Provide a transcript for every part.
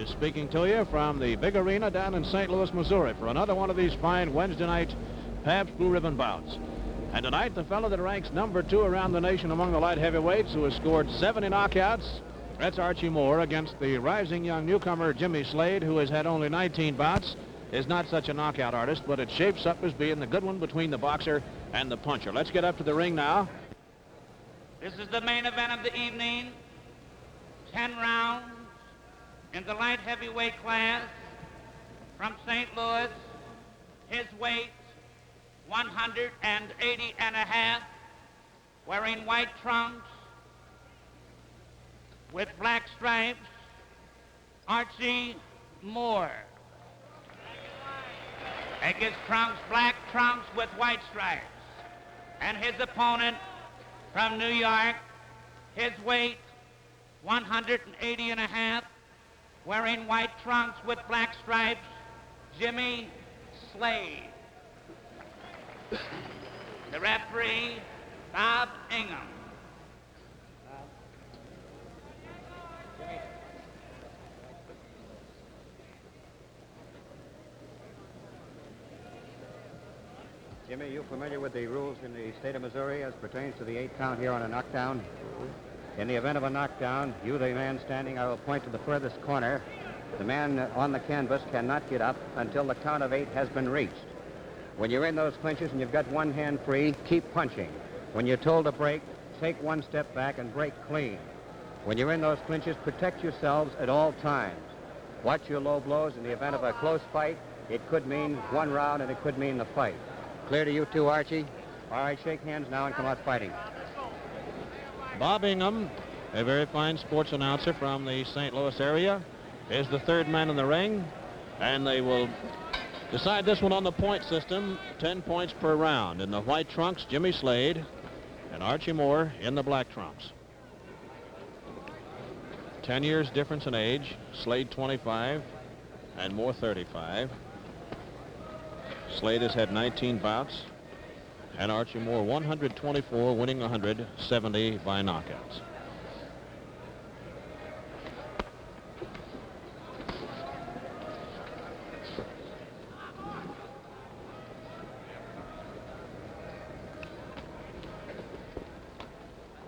is speaking to you from the big arena down in St. Louis, Missouri for another one of these fine Wednesday night Pabst Blue Ribbon bouts. And tonight, the fellow that ranks number 2 around the nation among the light heavyweights, who has scored 70 knockouts, that's Archie Moore, against the rising young newcomer Jimmy Slade, who has had only 19 bouts, is not such a knockout artist, but it shapes up as being the good one between the boxer and the puncher. Let's get up to the ring now. This is the main event of the evening. 10 rounds in the light heavyweight class from St. Louis. His weight, 180 and a half, wearing white trunks with black stripes, Archie Moore. And his trunks, black trunks with white stripes. And his opponent from New York, his weight, 180 and a half, wearing white trunks with black stripes, Jimmy Slade. The referee, Bob Ingham. Jimmy, you familiar with the rules in the state of Missouri as pertains to the 8 count here on a knockdown? In the event of a knockdown, you, the man standing, I will point to the furthest corner. The man on the canvas cannot get up until the count of 8 has been reached. When you're in those clinches and you've got one hand free, keep punching. When you're told to break, take one step back and break clean. When you're in those clinches, protect yourselves at all times. Watch your low blows. In the event of a close fight, it could mean 1 round and it could mean the fight. Clear to you too, Archie? All right, shake hands now and come out fighting. Bob Ingham, a very fine sports announcer from the St. Louis area, is the 3rd man in the ring, and they will decide this one on the point system, 10 points per round. In the white trunks, Jimmy Slade, and Archie Moore in the black trunks. 10 years difference in age, Slade 25 and Moore 35. Slade has had 19 bouts, and Archie Moore 124, winning 170 by knockouts.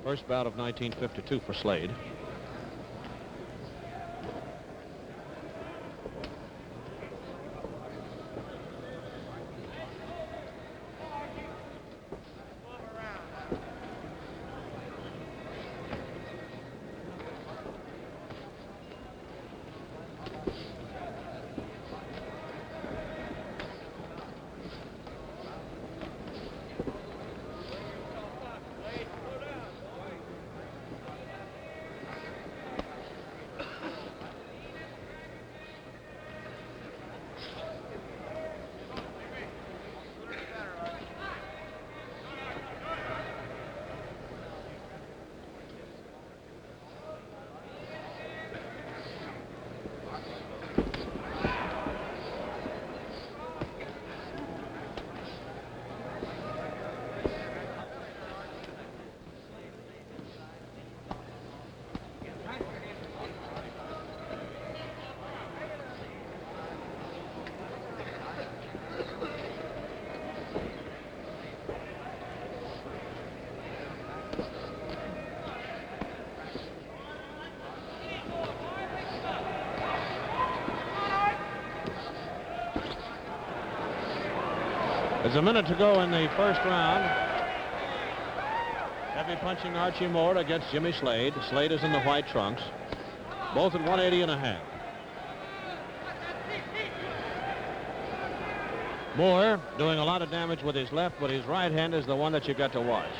First bout of 1952 for Slade. There's a minute to go in the first round. Heavy punching Archie Moore against Jimmy Slade. Slade is in the white trunks, both at 180 and a half. Moore doing a lot of damage with his left, but his right hand is the one that you got to watch.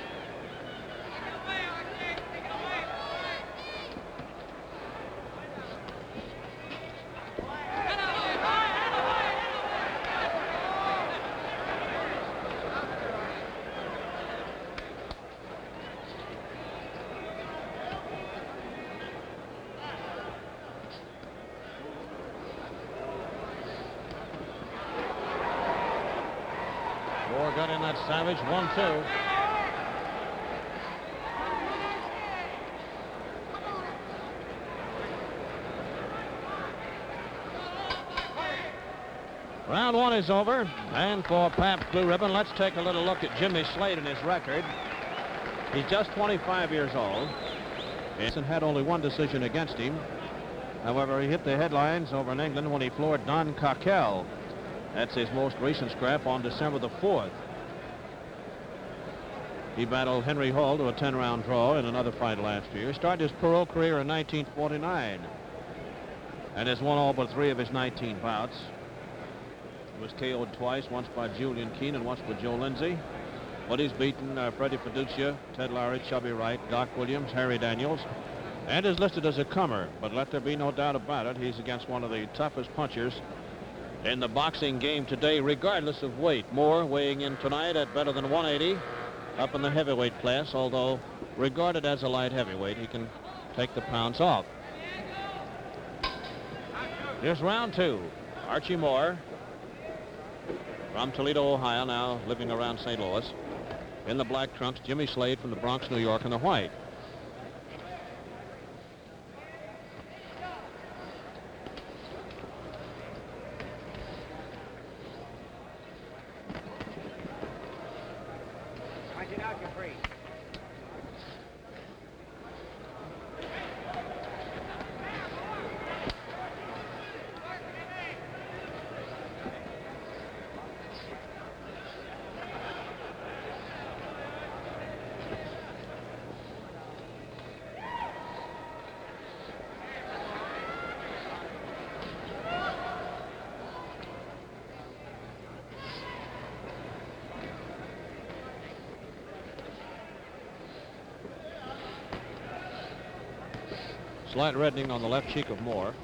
Moore got in that savage 1-2. Round one is over, and for Pabst Blue Ribbon, let's take a little look at Jimmy Slade and his record. He's just 25 years old. He had only one decision against him. However, he hit the headlines over in England when he floored Don Cockell. That's his most recent scrap on December the 4th. He battled Henry Hall to a 10-round draw in another fight last year. He started his pro career in 1949 and has won all but 3 of his 19 bouts. He was KO'd twice, once by Julian Keene and once by Joe Lindsay. But he's beaten Freddie Fiducia, Ted Lowry, Chubby Wright, Doc Williams, Harry Daniels, and is listed as a comer. But let there be no doubt about it, he's against one of the toughest punchers in the boxing game today, regardless of weight. Moore weighing in tonight at better than 180, up in the heavyweight class, although regarded as a light heavyweight, he can take the pounds off. Here's round two. Archie Moore from Toledo, Ohio, now living around St. Louis. In the black trunks, Jimmy Slade from the Bronx, New York, in the white. Slight reddening on the left cheek of Moore.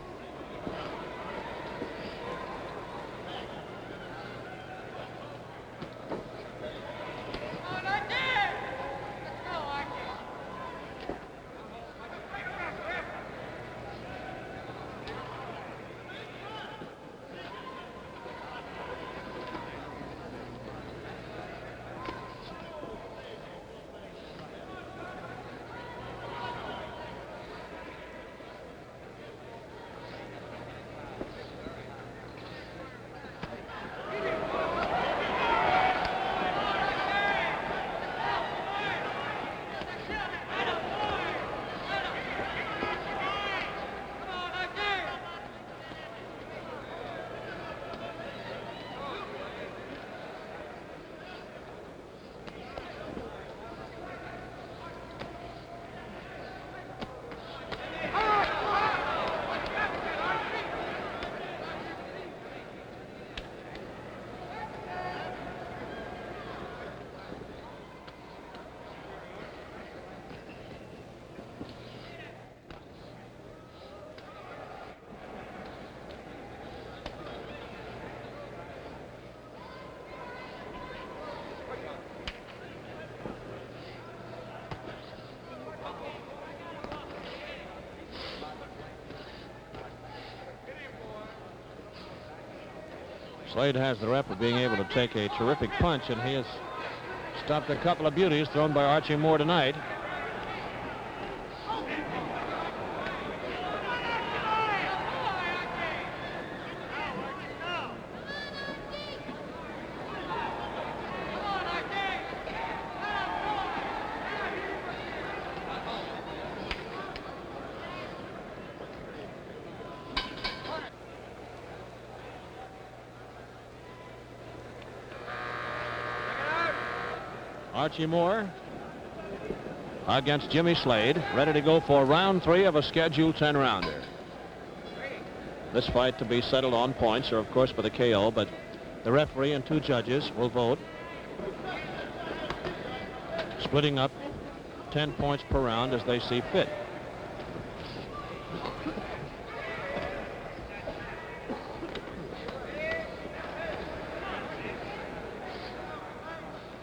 Slade has the rep of being able to take a terrific punch, and he has stopped a couple of beauties thrown by Archie Moore tonight. Archie Moore against Jimmy Slade, ready to go for round 3 of a scheduled 10-rounder. This fight to be settled on points, or of course for the KO, but the referee and 2 judges will vote, splitting up 10 points per round as they see fit.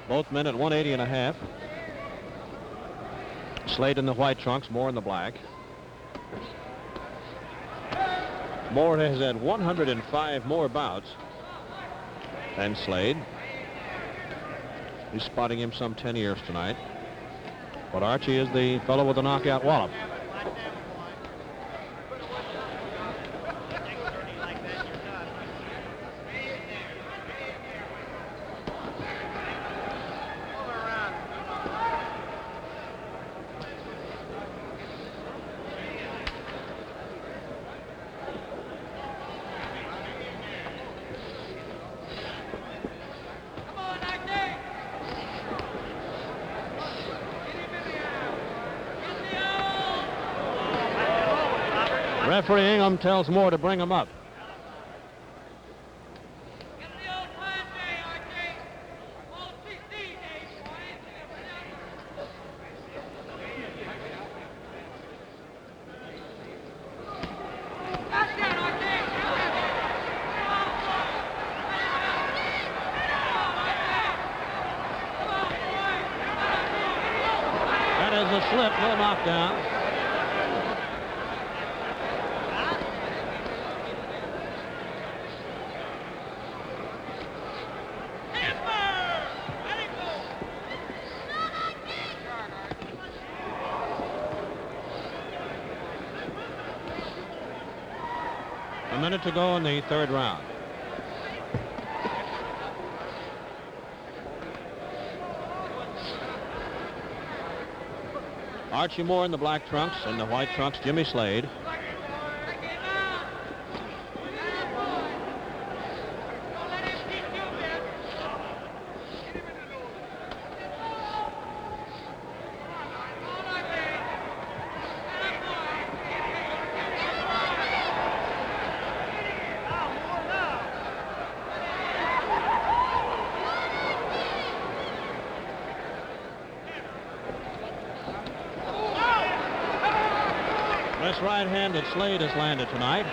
Both men at 180.5. Slade in the white trunks, Moore in the black. Moore has had 105 more bouts than Slade. He's spotting him some 10 years tonight. But Archie is the fellow with the knockout wallop. Referee Ingham tells Moore to bring him up. That is a slip, no knockdown. A minute to go in the third round. Archie Moore in the black trunks, and the white trunks, Jimmy Slade. This right hand that Slade has landed tonight.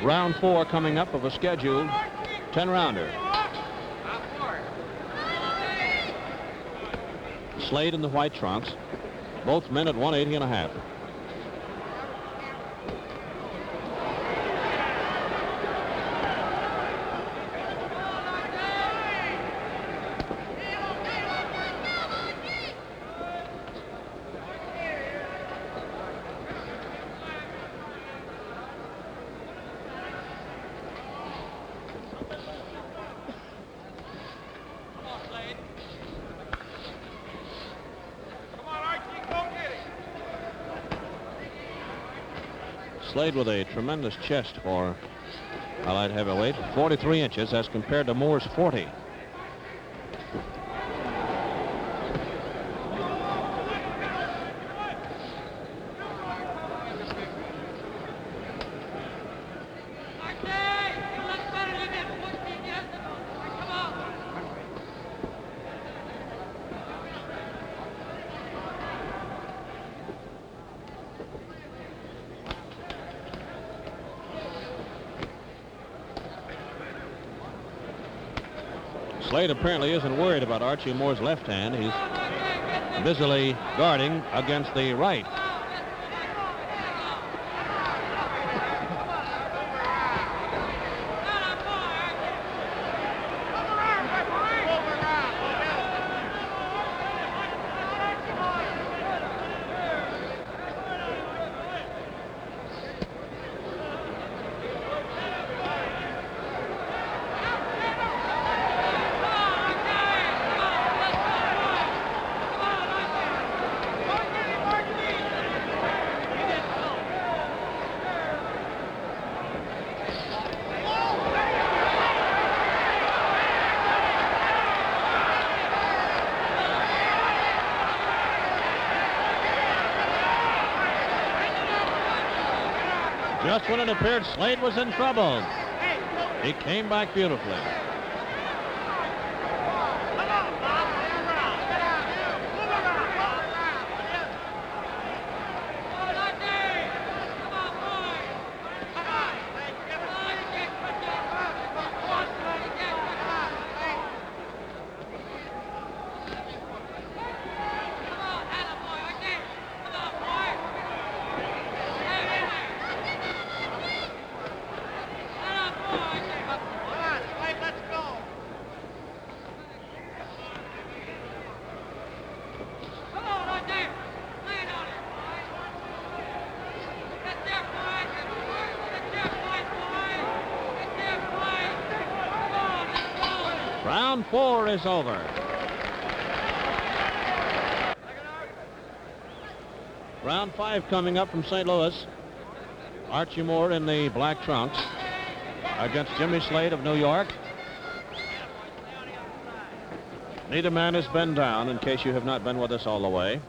Round 4 coming up of a scheduled 10-rounder. Slade in the white trunks, both men at 180.5. Slade with a tremendous chest for a light heavyweight, 43 inches as compared to Moore's 40. Slade apparently isn't worried about Archie Moore's left hand. He's busily guarding against the right. Just when it appeared Slade was in trouble, he came back beautifully. Round 4 is over. Round 5 coming up from St. Louis. Archie Moore in the black trunks against Jimmy Slade of New York. Neither man has been down, in case you have not been with us all the way.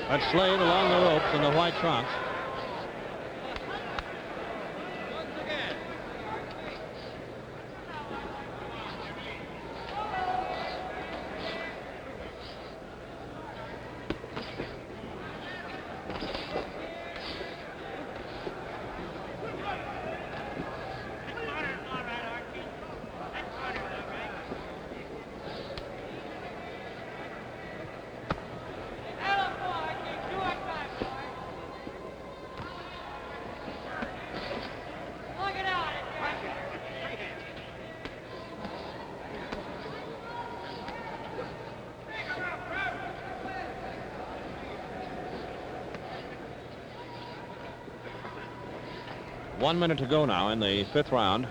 That's Slade along the ropes in the white trunks. One minute to go now in the fifth round.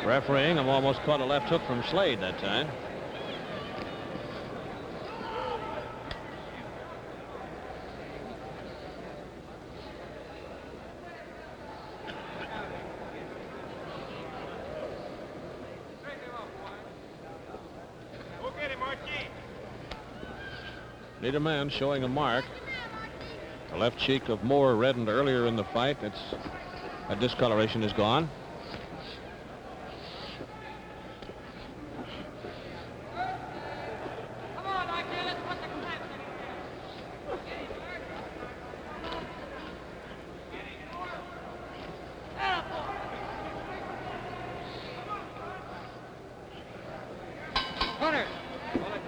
Refereeing, I'm almost caught a left hook from Slade that time. Neither man showing a mark. The left cheek of Moore reddened earlier in the fight. That discoloration is gone.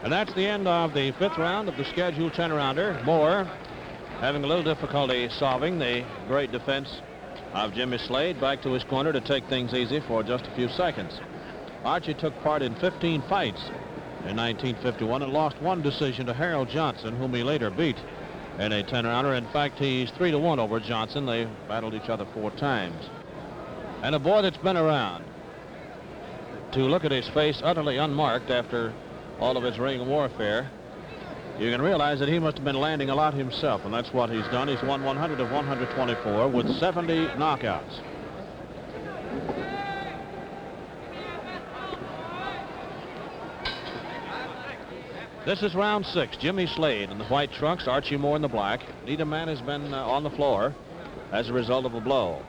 And that's the end of the fifth round of the scheduled 10-rounder. Moore having a little difficulty solving the great defense of Jimmy Slade. Back to his corner to take things easy for just a few seconds. Archie took part in 15 fights in 1951 and lost one decision to Harold Johnson, whom he later beat in a 10-rounder. In fact, he's 3-1 over Johnson. They battled each other 4 times. And a boy that's been around. To look at his face utterly unmarked after all of his ring warfare, you can realize that he must have been landing a lot himself, and that's what he's done. He's won 100 of 124 with 70 knockouts. This is round 6. Jimmy Slade in the white trunks, Archie Moore in the black. Neither man has been on the floor as a result of a blow.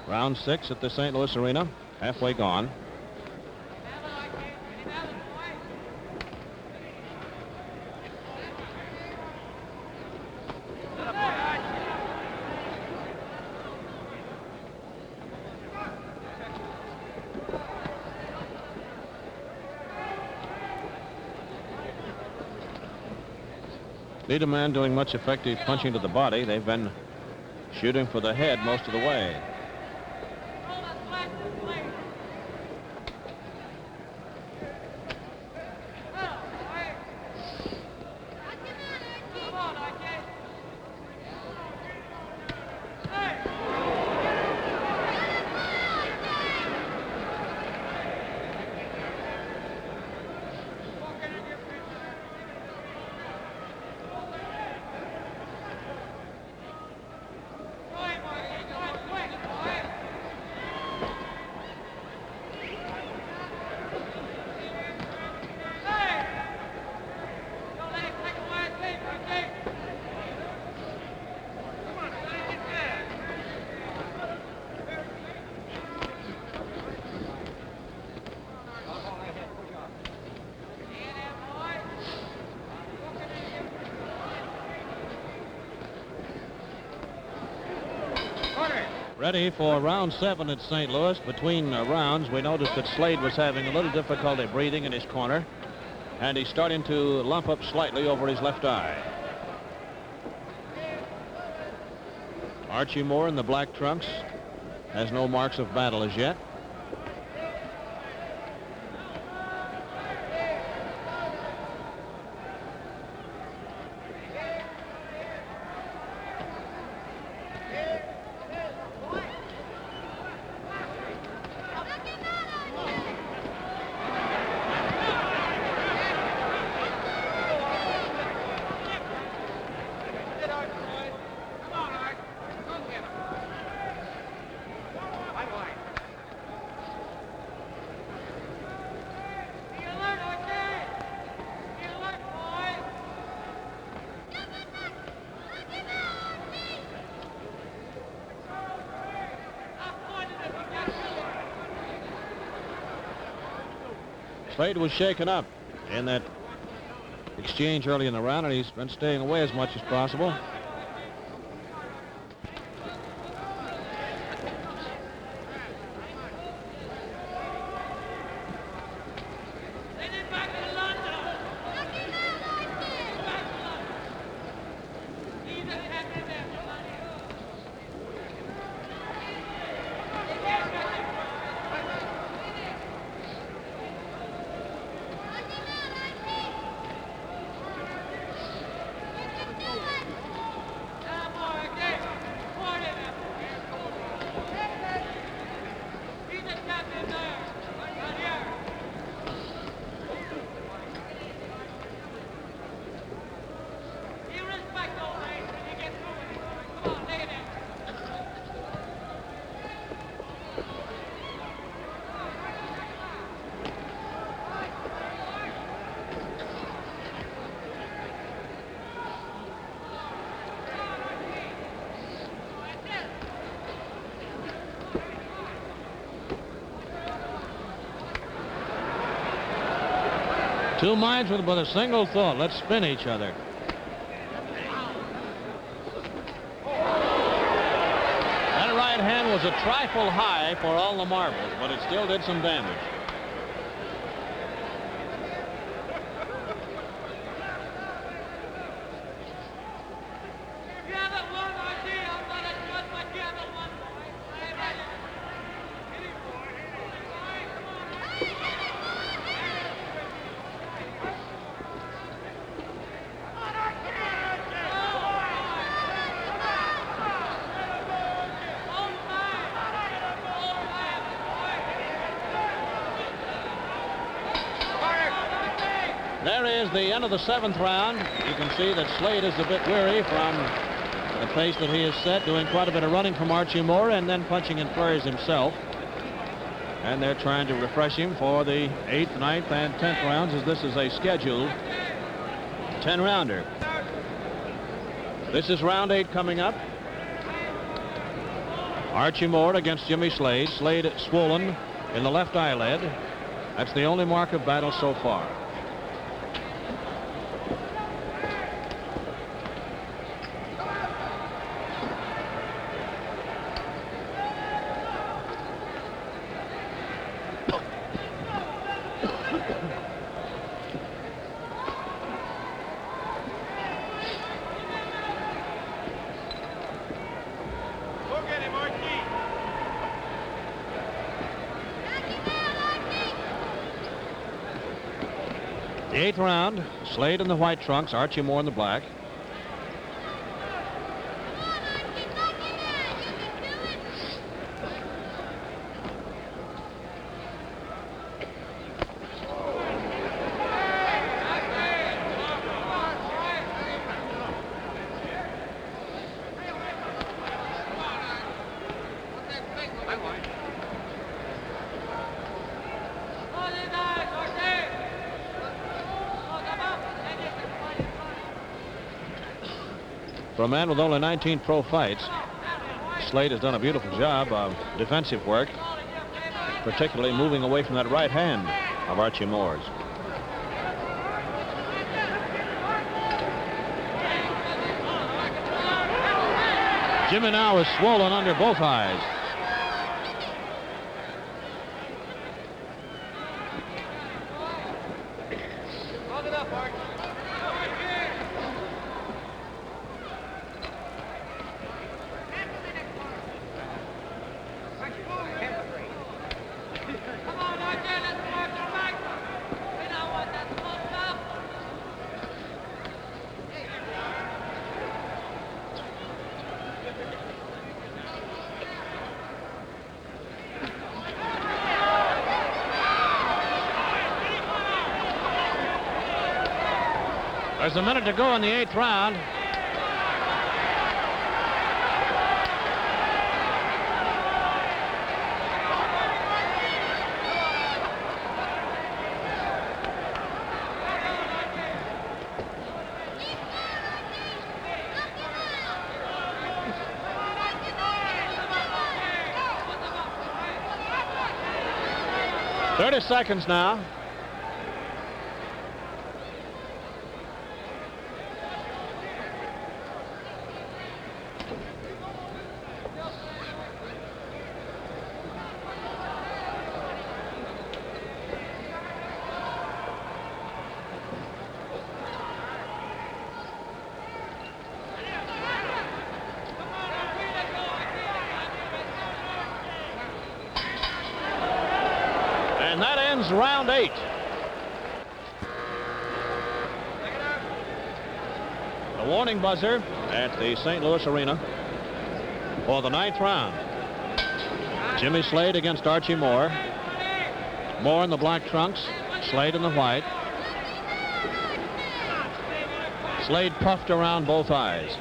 Round 6 at the St. Louis Arena, halfway gone. Neither man doing much effective punching to the body. They've been shooting for the head most of the way. Ready for round 7 at St. Louis. Between rounds, we noticed that Slade was having a little difficulty breathing in his corner, and he's starting to lump up slightly over his left eye. Archie Moore in the black trunks has no marks of battle as yet. Slade was shaken up in that exchange early in the round, and he's been staying away as much as possible. Two minds with but a single thought. Let's spin each other. That right hand was a trifle high for all the marbles, but it still did some damage. There is the end of the 7th round. You can see that Slade is a bit weary from the pace that he has set, doing quite a bit of running from Archie Moore and then punching in flurries himself. And they're trying to refresh him for the 8th, 9th, and 10th rounds, as this is a scheduled 10-rounder. This is round 8 coming up. Archie Moore against Jimmy Slade. Slade swollen in the left eyelid. That's the only mark of battle so far. The 8th round, Slade in the white trunks, Archie Moore in the black. For a man with only 19 pro fights, Slade has done a beautiful job of defensive work, particularly moving away from that right hand of Archie Moore's. Jimmy now is swollen under both eyes. There's a minute to go in the 8th round. Thirty seconds now. And that ends round 8. The warning buzzer at the St. Louis Arena for the 9th round. Jimmy Slade against Archie Moore. Moore in the black trunks, Slade in the white. Slade puffed around both eyes.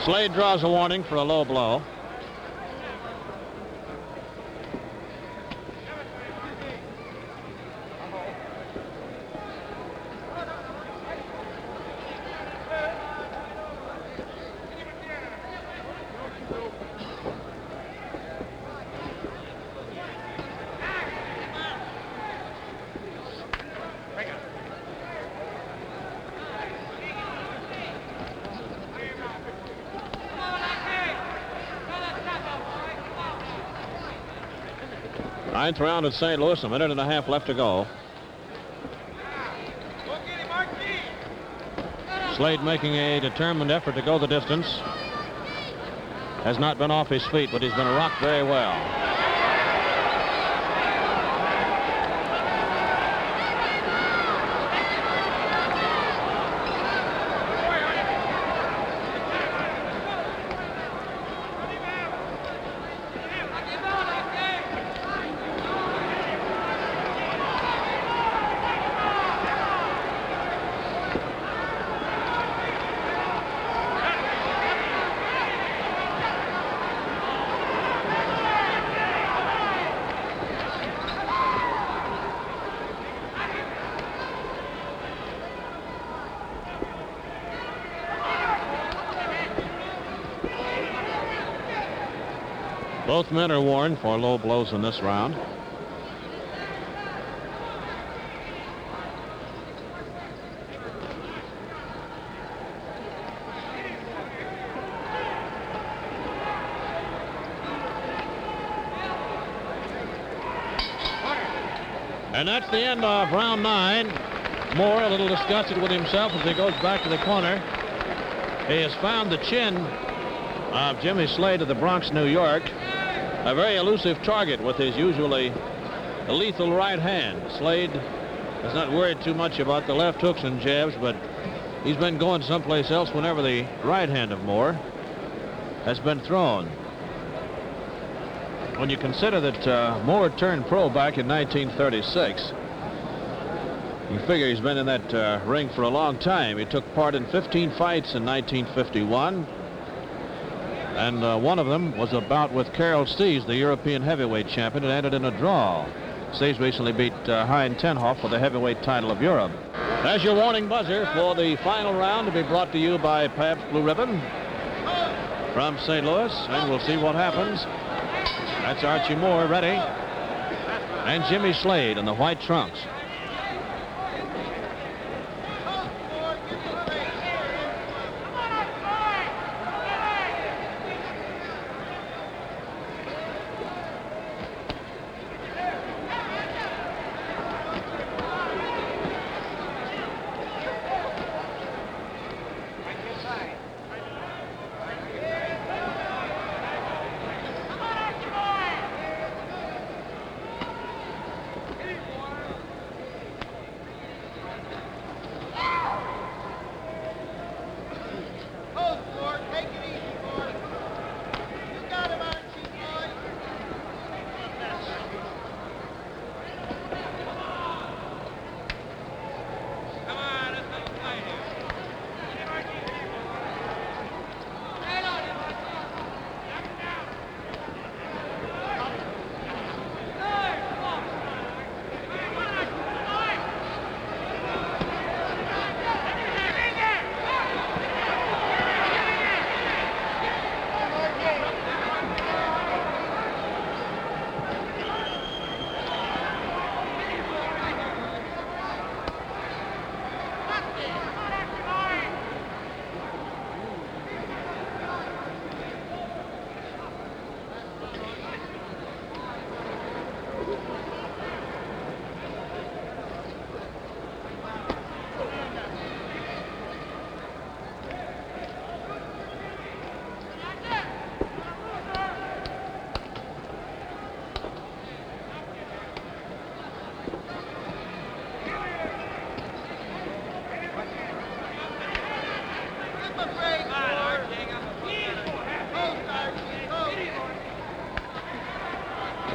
Slade draws a warning for a low blow. Ninth round at St. Louis, a minute and a half left to go. Slade making a determined effort to go the distance. Has not been off his feet, but he's been rocked very well. Both men are warned for low blows in this round. And that's the end of round 9. Moore a little disgusted with himself as he goes back to the corner. He has found the chin of Jimmy Slade of the Bronx, New York. A very elusive target with his usually lethal right hand. Slade has not worried too much about the left hooks and jabs, but he's been going someplace else whenever the right hand of Moore has been thrown. When you consider that Moore turned pro back in 1936, you figure he's been in that ring for a long time. He took part in 15 fights in 1951. And one of them was a bout with Carol Stees, the European heavyweight champion. It ended in a draw. Stees recently beat Hein Tenhoff for the heavyweight title of Europe. There's your warning buzzer for the final round to be brought to you by Pabst Blue Ribbon from St. Louis, and we'll see what happens. That's Archie Moore ready, and Jimmy Slade in the white trunks.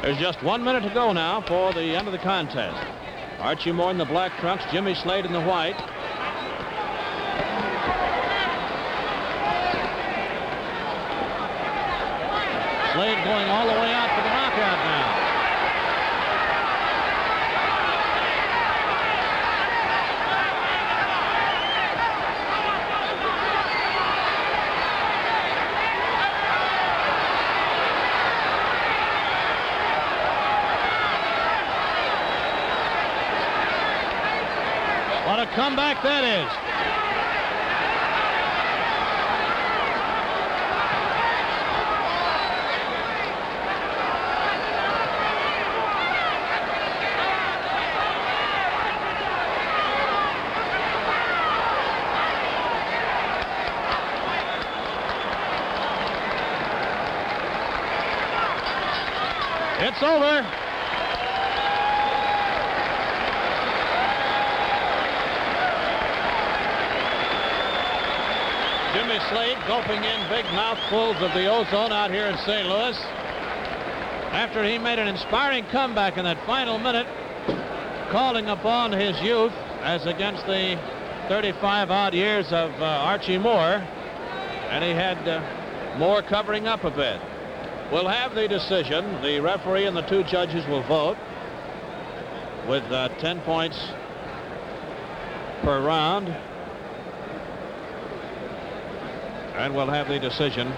There's just 1 minute to go now for the end of the contest. Archie Moore in the black trunks, Jimmy Slade in the white. Slade going all the way out for the knockout now. What a comeback that is. It's over. Jimmy Slade gulping in big mouthfuls of the ozone out here in St. Louis after he made an inspiring comeback in that final minute, calling upon his youth as against the 35-odd years of Archie Moore, and he had Moore covering up a bit. We'll have the decision. The referee and the two judges will vote with 10 points per round, and we'll have the decision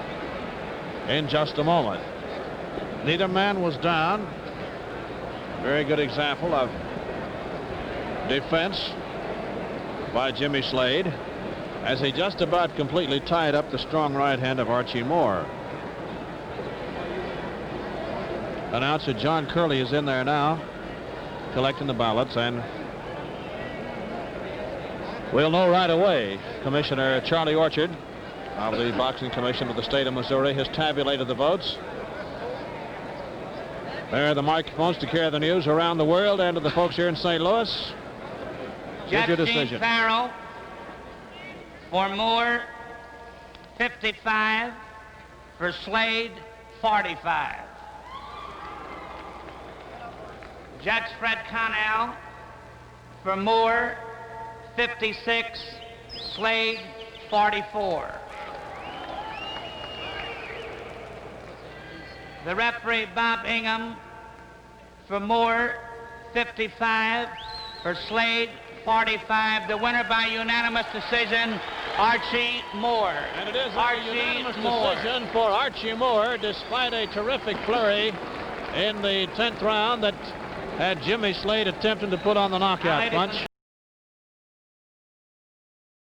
in just a moment. Neither man was down. Very good example of defense by Jimmy Slade as he just about completely tied up the strong right hand of Archie Moore. Announcer John Curley is in there now collecting the ballots, and we'll know right away. Commissioner Charlie Orchard of the Boxing Commission of the state of Missouri has tabulated the votes. There are the microphones to carry the news around the world and to the folks here in St. Louis. Here's your decision. Judge Farrell for Moore, 55. For Slade, 45. Judge Fred Connell for Moore, 56. Slade, 44. The referee, Bob Ingham, for Moore, 55. For Slade, 45. The winner by unanimous decision, Archie Moore. And it is a unanimous decision for Archie Moore, despite a terrific flurry in the 10th round that had Jimmy Slade attempting to put on the knockout punch.